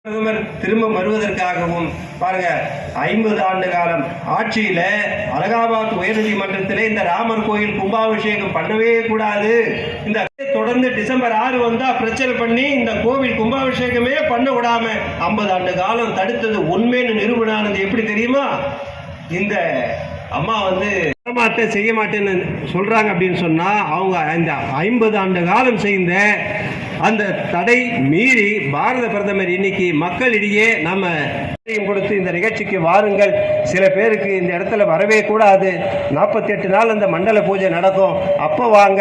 பிரதமர் திரும்ப வருவதற்காகவும் பாருங்க 50 ஆண்டு காலம் ஆட்சியில அலகாபாத் உயர்நீதிமன்றத்திலே இந்த ராமர் கோயில் கும்பாபிஷேகம் பண்ணவே கூடாது, இந்த தொடர்ந்து டிசம்பர் 6 வந்தா பிரச்சனை பண்ணி இந்த கோவில் கும்பாபிஷேகமே பண்ண விடாம 50 ஆண்டு காலம் தடுத்தது உண்மைன்னு நிரூபணானது எப்படி தெரியுமா? இந்த அம்மா செய்ய மாட்டேன்னு சொல்றாங்க அப்படின்னு சொன்னா அவங்க இந்த 50 ஆண்டு காலம் செய்த அந்த தடை மீறி பாரத பிரதமர் இன்னைக்கு மக்களிடையே நம்ம கொடுத்து இந்த நிகழ்ச்சிக்கு வாருங்கள், சில பேருக்கு இந்த இடத்துல வரவே கூடாது, 48 நாள் அந்த மண்டல பூஜை நடக்கும், அப்போ வாங்க,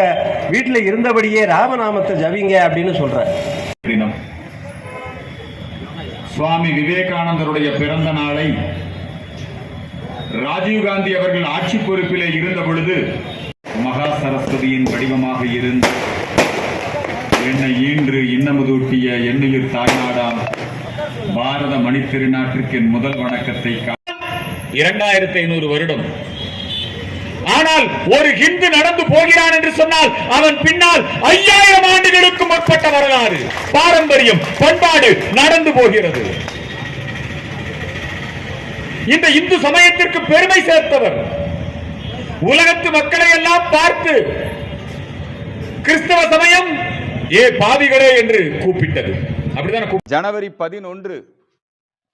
வீட்டில் இருந்தபடியே ராமநாமத்தை ஜபிங்க அப்படின்னு சொல்ற. சுவாமி விவேகானந்தருடைய பிறந்த நாளை ராஜீவ்காந்தி அவர்கள் ஆட்சி பொறுப்பிலே இருந்த பொழுது மகா சரஸ்வதியின் வடிவமாக இருந்து என்னை ஈன்று இன்னமுதூட்டிய எண்ணுயிர் தாய்நாடாம் பாரத மணி திருநாட்டிற்கு என் முதல் வணக்கத்தை 2500 வருடம். ஆனால் ஒரு ஹிந்து நடந்து போகிறான் என்று சொன்னால் அவன் பின்னால் 5000 ஆண்டுகளுக்கு முற்பட்ட வரலாறு, பாரம்பரியம், பண்பாடு நடந்து போகிறது. இந்த இந்து சமயத்திற்கு பெருமை சேர்த்தவர் உலகத்து மக்களை எல்லாம் பார்த்து கிறிஸ்தவ சமயம் ஏ பாவிகளே என்று கூப்பிட்டது. அப்படிதான். ஜனவரி 11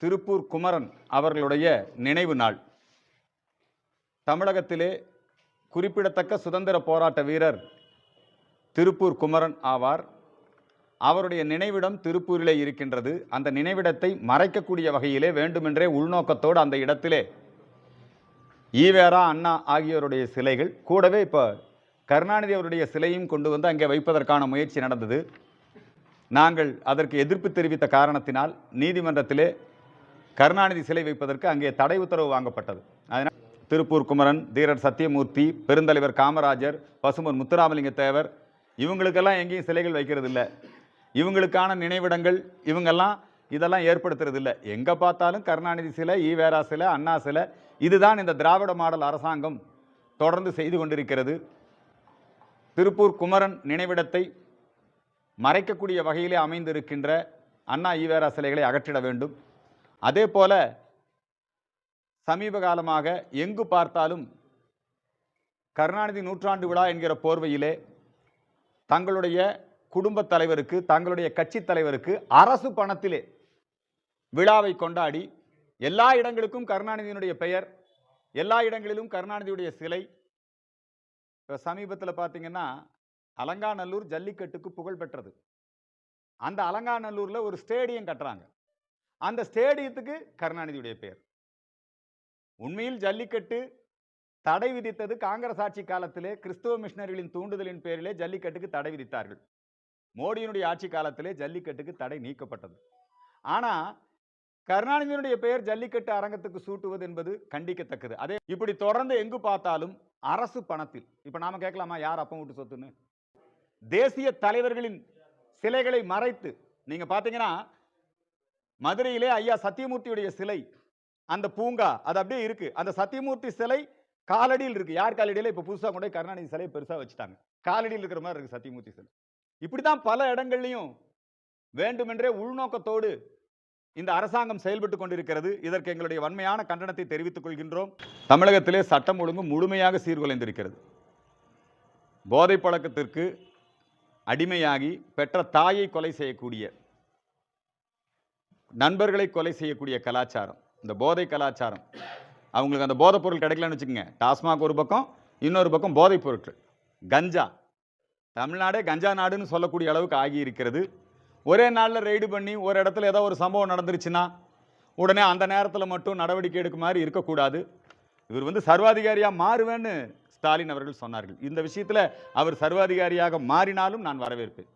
திருப்பூர் குமரன் அவர்களுடைய நினைவு நாள். தமிழகத்திலே குறிப்பிடத்தக்க சுதந்திர போராட்ட வீரர் திருப்பூர் குமரன் ஆவார். அவருடைய நினைவிடம் திருப்பூரிலே இருக்கின்றது. அந்த நினைவிடத்தை மறைக்கக்கூடிய வகையிலே வேண்டுமென்றே உள்நோக்கத்தோடு அந்த இடத்திலே ஈவேரா, அண்ணா ஆகியோருடைய சிலைகள், கூடவே இப்போ கருணாநிதி அவருடைய சிலையும் கொண்டு வந்து அங்கே வைப்பதற்கான முயற்சி நடந்தது. நாங்கள் அதற்கு எதிர்ப்பு தெரிவித்த காரணத்தினால் நீதிமன்றத்திலே கருணாநிதி சிலை வைப்பதற்கு அங்கே தடை உத்தரவு வாங்கப்பட்டது. அதனால் திருப்பூர் குமரன், தீரர் சத்தியமூர்த்தி, பெருந்தலைவர் காமராஜர், பசும்பொன் முத்துராமலிங்க தேவர் இவங்களுக்கெல்லாம் எங்கேயும் சிலைகள் வைக்கிறது இல்லை. இவங்களுக்கான நினைவிடங்கள் இவங்கெல்லாம் இதெல்லாம் ஏற்படுத்துறது இல்லை. எங்கே பார்த்தாலும் கருணாநிதி சிலை, ஈவேரா சிலை, அண்ணா சிலை, இதுதான் இந்த திராவிட மாடல் அரசாங்கம் தொடர்ந்து செய்து கொண்டிருக்கிறது. திருப்பூர் குமரன் நினைவிடத்தை மறைக்கக்கூடிய வகையிலே அமைந்திருக்கின்ற அண்ணா, ஈவேரா சிலைகளை அகற்றிட வேண்டும். அதே போல சமீப காலமாக எங்கு பார்த்தாலும் கருணாநிதி நூற்றாண்டு விழா என்கிற போர்வையிலே தங்களுடைய குடும்பத் தலைவருக்கு, தங்களுடைய கட்சி தலைவருக்கு அரசு பணத்திலே விழாவை கொண்டாடி எல்லா இடங்களுக்கும் கருணாநிதியினுடைய பெயர், எல்லா இடங்களிலும் கருணாநிதியுடைய சிலை. சமீபத்தில் பார்த்தீங்கன்னா அலங்காநல்லூர் ஜல்லிக்கட்டுக்கு புகழ் பெற்றது. அந்த அலங்காநல்லூரில் ஒரு ஸ்டேடியம் கட்டுறாங்க. அந்த ஸ்டேடியத்துக்கு கருணாநிதியுடைய பெயர். உண்மையில் ஜல்லிக்கட்டு தடை விதித்தது காங்கிரஸ் ஆட்சி காலத்திலே கிறிஸ்தவ மிஷனரிகளின் தூண்டுதலின் பேரிலே ஜல்லிக்கட்டுக்கு தடை விதித்தார்கள். மோடியினுடைய ஆட்சி காலத்திலே ஜல்லிக்கட்டுக்கு தடை நீக்கப்பட்டது. ஆனால் கருணாநிதியினுடைய பெயர் ஜல்லிக்கட்டு அரங்கத்துக்கு சூட்டுவது என்பது கண்டிக்கத்தக்கது. அதே இப்படி தொடர்ந்து எங்கு பார்த்தாலும் அரசு பணத்தில், இப்போ நாம கேட்கலாமா யார் அப்பம் விட்டு சொத்துன்னு? தேசிய தலைவர்களின் சிலைகளை மறைத்து நீங்க பார்த்தீங்கன்னா மதுரையிலே ஐயா சத்தியமூர்த்தியுடைய சிலை, அந்த பூங்கா அது அப்படியே இருக்கு. அந்த சத்தியமூர்த்தி சிலை காலடியில் இருக்கு. யார் காலடியில்? இப்போ புதுசாக கொண்டு கருணாநிதி சிலையை பெருசாக வச்சுட்டாங்க. காலடியில் இருக்கிற மாதிரி இருக்கு சத்தியமூர்த்தி சிலை. இப்படிதான் பல இடங்கள்லையும் வேண்டுமென்றே உள்நோக்கத்தோடு இந்த அரசாங்கம் செயல்பட்டு கொண்டிருக்கிறது. இதற்கு எங்களுடைய வன்மையான கண்டனத்தை தெரிவித்துக் கொள்கின்றோம். தமிழகத்திலே சட்டம் ஒழுங்கு முழுமையாக சீர்குலைந்திருக்கிறது. போதை பழக்கத்திற்கு அடிமையாகி பெற்ற தாயை கொலை செய்யக்கூடிய, நண்பர்களை கொலை செய்யக்கூடிய கலாச்சாரம், இந்த போதை கலாச்சாரம். அவங்களுக்கு அந்த போதைப் பொருள் கிடைக்கலன்னு வச்சுக்கோங்க, டாஸ்மாக் ஒரு பக்கம், இன்னொரு பக்கம் போதைப் பொருட்கள், கஞ்சா. தமிழ்நாடே கஞ்சா நாடுன்னு சொல்லக்கூடிய அளவுக்கு ஆகி இருக்கிறது. ஒரே நாளில் ரெய்டு பண்ணி ஒரு இடத்துல ஏதோ ஒரு சம்பவம் நடந்துருச்சுன்னா உடனே அந்த நேரத்தில் மட்டும் நடவடிக்கை எடுக்க மாதிரி இருக்கக்கூடாது. இவர் சர்வாதிகாரியாக மாறுவேன்னு ஸ்டாலின் அவர்கள் சொன்னார்கள். இந்த விஷயத்தில் அவர் சர்வாதிகாரியாக மாறினாலும் நான் வரவேற்பேன்.